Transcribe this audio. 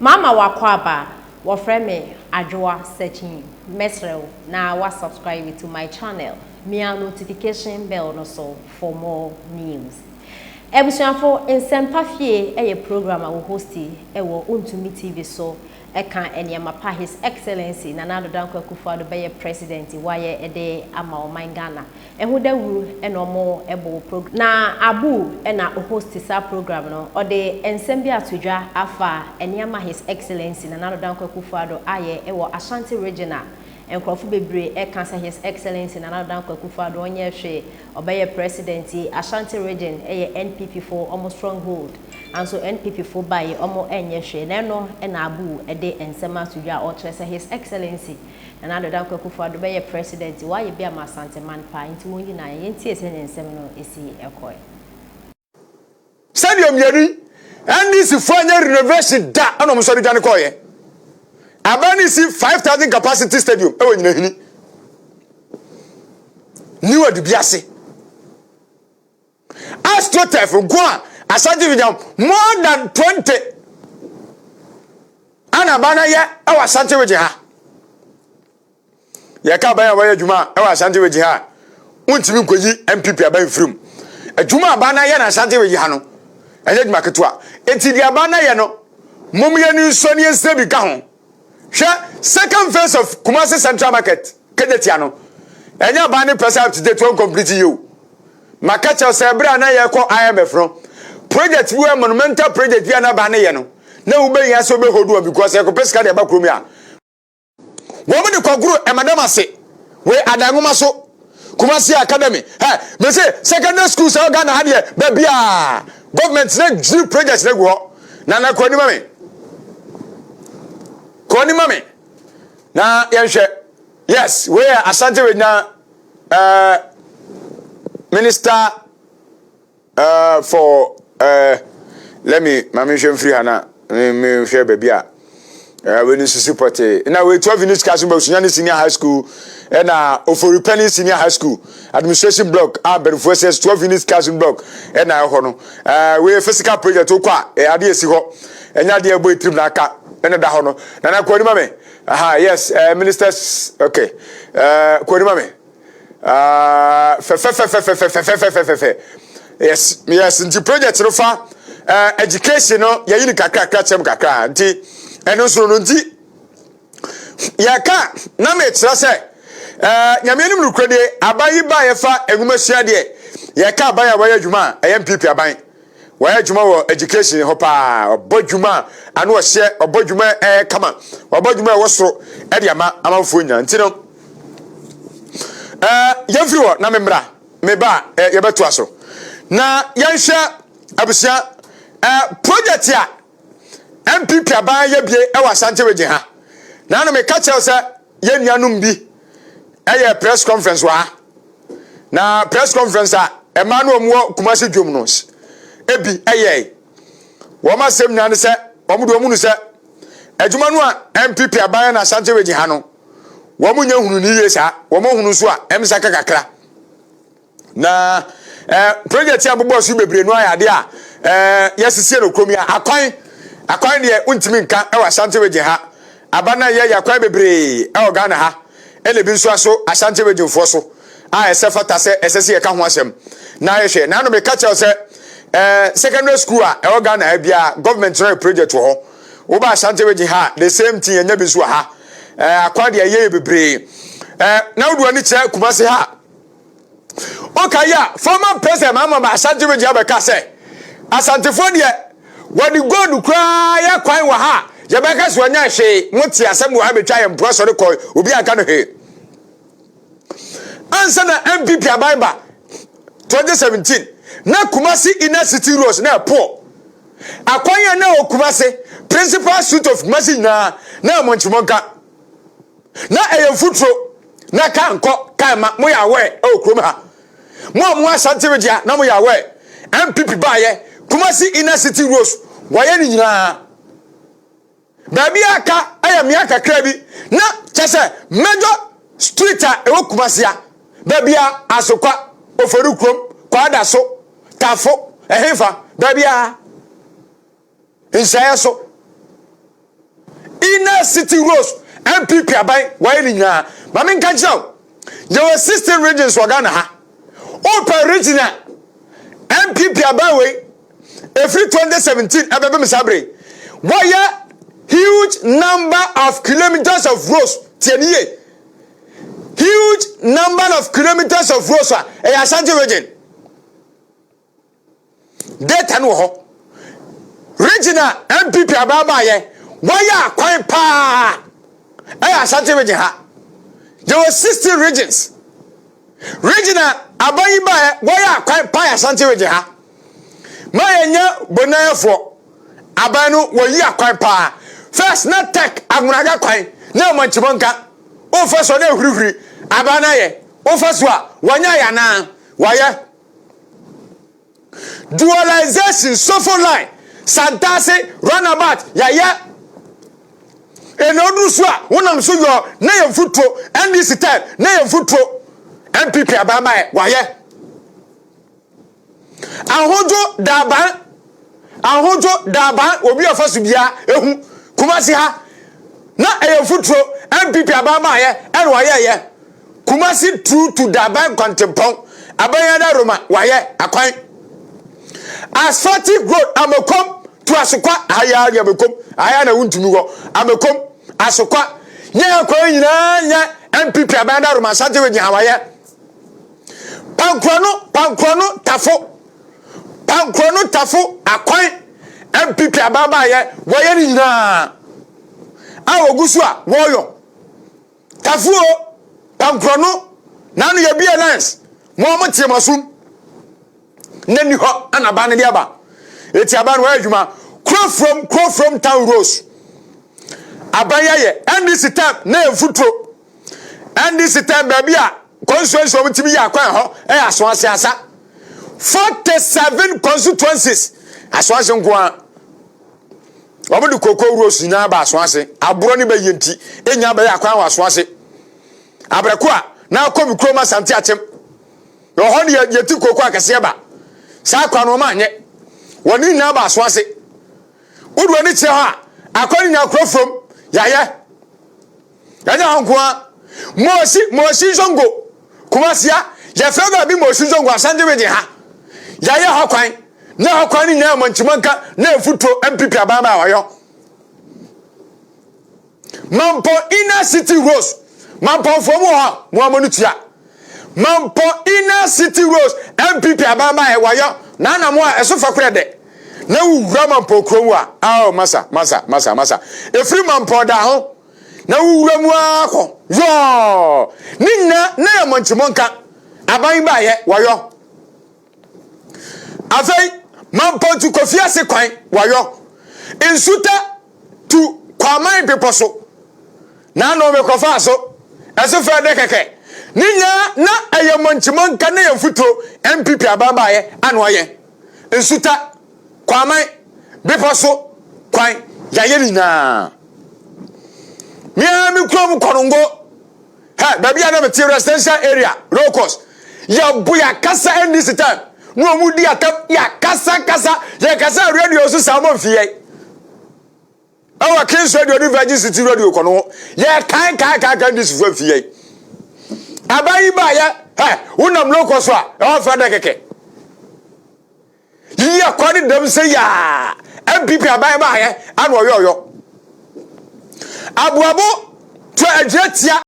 Mama wakwaba wafreme Addo searching mesrel na wa subscribe to my channel. Mia notification bell no so for more news. Ebusuafo nsempafie eye program a wo hosti ewo Untumi TV so eka eniama pa His Excellency Nana Addo Akufo-Addo beye president waye ede ama oman Ghana. Ehu dawuru enomo ebo program na abu ena hosti sa program no ode ensem bi atodwa afa eniama His Excellency Nana Addo Akufo-Addo aye ewo Ashantes regional enkrofo bebre eka His Excellency Nana Addo Akufo-Addo onye hwe obeye president Ashantes region eye NPP for almost stronghold and so NPP for by omo enye hwe na no na abu ede ensema atodwa o trese His Excellency Nana Addo Akufo-Addo beye president why be am Asante man pa nti wonyi na yenti ese ensem no esi ekoy stadium yeri and this fanya renovation da ana mo so de koye abani si 5,000 capacity stadium e wonyina hini niwa dubiase astrotef gwa Ashanti Vigilant more than 20 ana bana ye e wa Ashanti Vigilant ha ye ka ban ya wa adwuma e wa Ashanti Vigilant ha untimi nkoyi MPP aban firim adwuma bana ye na Ashanti Vigilant no enye adwuma ketua enti dia bana ye no momye ni so ni ensebi ka ho second phase of Kumasi Central Market Kedetiano enya bani person up to date one complete you makacha sebra na ye ko IMF no project we monumental project we na bani ye no na ube ya so be hodu because e ko peska de ba kromi a wo me de kwaguru e madam ase we adangoma so Kumasi Academy me say secondary school so Ghana ha de ba bia government na new project na go na kwani mame Koni mami na yenhwe yes we are Asante Regional minister for let me mami hwe free hana me hwe baby a we need to support na we 12 units class ba Sunyani senior high school na Oforipani senior high school administration block Benfo SS 12 units class block na ho no we physical project okwa ade esi ho enya de ebo trip na aka ena da ho no na kwani mame aha yes ministers okay kwani mame yes nti project no fa education no ya yini kakra chem kakra nti eno so no nti ya ka na me tira se nyame nim nukrede abayi ba ye fa enwuma hia de ya ka abayi abayi adwuma MPP abayi waya juma wo education ho pa obodwuma anu ohye obodwuma kama obodwuma wo so e de amafo nya ntino yefri wo na memra me ba ye beto aso na yenhwe abusia project ya MPP aban ye bie e wa Asante Vigilant ha na no me ka chel se ye nuanum bi eye press conference wa na press conference a Emmanuel mo Kumasi dwom no ebi eye wo ma sem nyane se omudo omunu se adwuma no a MPP aban na Asante Vigilant no wo mu nya hunu ni yesa wo mo hunu so a emsa kakra na project ya bobo so bebre no ayade a yesisi no kromi akwan de untimi nka e wa Asante Vigilant ha abana ye yakwan bebre e o Ghana ha ele bi nso aso Asante Vigilant fo so a esefata se esese ye ka ho asem na yehwe na no me ka chel se secondary school a e Ghana bia government run project ho wo ba Asante Vigilant ha the same thing enya bi so ha akwade ye bebre na wodo ani kire Kumasi ha okaya former president mama Asante Vigilant be ka se Asante fo de wadi gold kra ya kwan wa ha je be ka so nya hwe muti asem wa betwa ye mpro so de ko obi aka no he ansa na MPP abaiba 2017 na Kumasi inner city roads na po akwanya na Kumasi principal suit of Kumasi na monchimonka na eyefutro na kanko kaima mo ya we okrom ha mo Asante Vigilant na mo ya we MPP baye Kumasi inner city roads waye ni nyina baby aka aya mi aka krabi na chese major street a ewo Kumasi a baby asokwa oforukrom kwada so tafo ehemfa baby a insaya so city roads MPP aban why ni nyina ma me nka kire there were 16 regions for Ghana ha open regional MPP aban we every 2017 abebe misabre why huge number of kilometers of roads tieniye huge number of kilometers of roads Ashanti region data no ho regional MPP ababa ye why kwan pa Ashanti region ha there were 16 regions regional abayi ba why kwan pa Ashanti region ha ma yenya bonayefo abanu woyi akwan pa first na tech agunaga kwan na manchimonka o first na hurihuri abana ye o first wa wanya ya na waye dualization sofo line santase runabout ya enodu so a wonam so yo na ye futro ndc time na ye futro MPP abama ye waye ahojo daban obi ofasu bia ehu kumasi ha na ye futro MPP abama ye en waye ye kumasi true to daban contempon abayada roma waye akwan asphaltic road amekom to asokwa aya amekom aya na wuntumi go amekom asokwa nye akwa nyina nya MPP abayada roma sante we hawaye pankrono tafo akwan MPP ababa ye woye ni nyina awogusu a woyo tafuo pankrono nanu ye bi alliance mo motiamasum nani ho anaba ne dia ba eti aba no adwuma crow from town roads abaya ye ndc time na efutro ndc time baby a constituency of timi ya kwan ho asonse asa 47 constituencies asonse nko obodu koko roads na ba asonse aburo ni bayenti enya ba ya kwan wa asonse abrako a na komi kroma santi achem yo ho ne yeti koko akase ba sa kwa no ma nye woni na ba asonse udu ani che ha akwani nya kro from yaye yanya hanko a mosi zongo kumasia ya fega bi mosi zongo Ashanti region ha yaye hakwan na hakwan ni na manchimanka na efuto MPP ababa wayo mampo inner city roads mampo fomu ha mo amonutua mampo inner city roads MPP ababa wayo na mo esofa krede na wura mampo kromu a masa efri mampo da ho na wura mu akọ yo ninna na ya manchimonka aban ba ye wayo afei mampo tu kofia se kwan wayo insuta tu kwaman peposo na no me kofa so eso fe de keke ninna na ya manchimonka na ya futo MPP aban ba ye anu ye insuta kwaman beposo kwan ya ye nina mi krom korongo ha baby ana meti residential area low cost ya buya kasa ndc time no mu di atam ya kasa ya kasa radio so samo fie awa Kings radio di Virgin City radio kono ya kan this fie abayi ba ya ha unam low cost a fa da keke yi akwani dem say ya MPP abayi ba ya anu oyo abuabo to ajetia